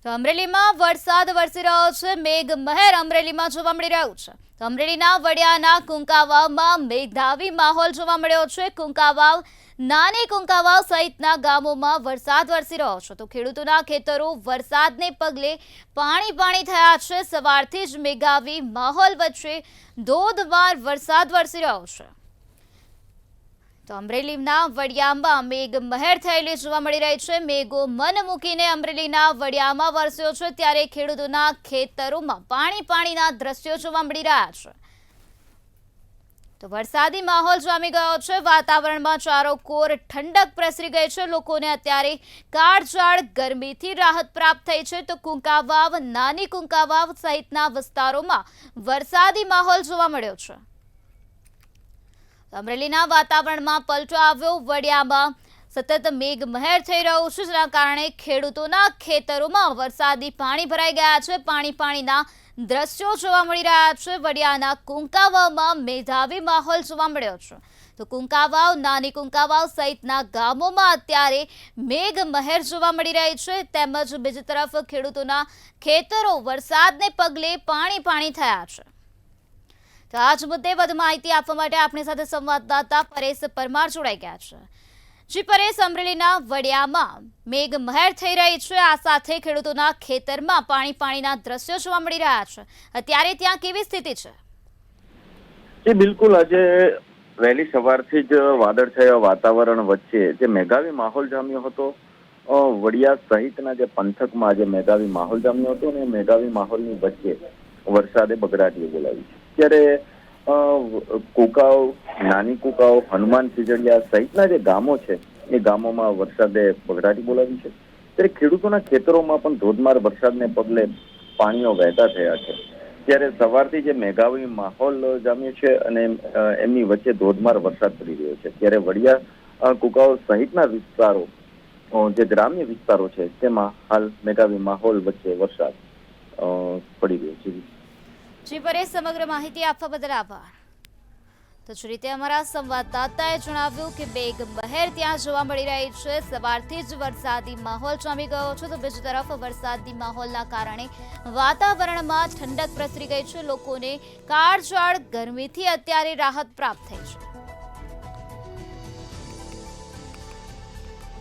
તો અમરેલીમાં વરસાદ વરસી રહ્યો છે। મેઘમહેર અમરેલીમાં જોવા મળી રહ્યું છે। તો અમરેલીના વડિયાના કુંકાવાવમાં મેઘાવી માહોલ જોવા મળ્યો છે। કુંકાવાવ, નાની કુંકાવાવ સહિતના ગામોમાં વરસાદ વરસી રહ્યો છે। તો ખેડૂતોના ખેતરો વરસાદને પગલે પાણી થયા છે। સવારથી જ મેઘાવી માહોલ વચ્ચે ધોધમાર વરસાદ વરસી રહ્યો છે। તો અમરેલીના વડિયામાં મેઘમહેર થયેલી જોવા મળી રહી છે। મેઘો મન મૂકીને અમરેલીના વડિયામાં વરસ્યો છે, ત્યારે ખેડૂતોના ખેતરોમાં પાણીના દ્રશ્યો જોવા મળી રહ્યા છે। તો વરસાદી માહોલ જામી ગયો છે। વાતાવરણમાં ચારોકોર ઠંડક પ્રસરી ગઈ છે। લોકોને અત્યારે કાળઝાળ ગરમીથી રાહત પ્રાપ્ત થઈ છે। તો કુંકાવાવ, નાની કુંકાવાવ સહિતના વિસ્તારોમાં વરસાદી માહોલ જોવા મળ્યો છે। અમરેલીના વાતાવરણમાં પલટો આવ્યો। વડિયામાં સતત મેઘમહેર થઈ રહ્યું છે, જેના કારણે ખેડૂતોના ખેતરોમાં વરસાદી પાણી ભરાઈ ગયા છે। પાણીના દ્રશ્યો જોવા મળી રહ્યા છે। વડિયાના કુંકાવાવમાં મેઘાવી માહોલ જોવા મળ્યો છે। તો કુંકાવાવ, નાની કુંકાવાવ સહિતના ગામોમાં અત્યારે મેઘમહેર જોવા મળી રહી છે, તેમજ બીજી તરફ ખેડૂતોના ખેતરો વરસાદને પગલે પાણી થયા છે। તો આ જ મુદ્દે વધુ માહિતી આપવા માટે આપણી સાથે સંવાદદાતા પરેશ પરમાર જોડાઈ ગયા છે। જી પરેશ, અમરેલીના વડિયામાં મેઘમહેર થઈ રહી છે, આ સાથે ખેડૂતોના ખેતરમાં પાણીના દ્રશ્યો જોવા મળી રહ્યા છે। અત્યારે ત્યાં કેવી સ્થિતિ છે? જી બિલકુલ, આજે વહેલી સવારથી જ વાદળછાયા વાતાવરણ વચ્ચે જે મેઘાવી માહોલ જામ્યો હતો, વડિયા સહિતના જે પંથકમાં આજે મેઘાવી માહોલ જામ્યો હતો, અને મેઘાવી માહોલની વચ્ચે વરસાદે બગડાટીઓ બોલાવી છે। ત્યારે કુકાવ, નાની કુકાવ, હનુમાન ખીજડીયા સહિતના જે ગામો છે એ ગામોમાં વરસાદે બગડાટી બોલાવી છે। ત્યારે ખેડૂતોના ખેતરોમાં પણ ધોધમાર વરસાદને પગલે પાણીઓ વહેતા થયા છે। ત્યારે સવારથી જે મેઘાવી માહોલ જામ્યો છે અને એમની વચ્ચે ધોધમાર વરસાદ પડી રહ્યો છે। ત્યારે વડિયા, કુકાવ સહિતના વિસ્તારો, જે ગ્રામ્ય વિસ્તારો છે, તેમાં હાલ મેઘાવી માહોલ વચ્ચે વરસાદ પડી રહ્યો છે। જી પરેશ, સમગ્ર માહિતી આપવા બદલ આભાર। તો જ રીતે અમારા સંવાદદાતાએ જણાવ્યું કે મેઘમહેર ત્યાં જોવા મળી રહી છે। સવારથી જ વરસાદી માહોલ જામી ગયો છે। તો બીજી તરફ વરસાદી માહોલના કારણે વાતાવરણમાં ઠંડક પ્રસરી ગઈ છે। લોકોને કાળઝાળ ગરમીથી અત્યારે રાહત પ્રાપ્ત થઈ છે।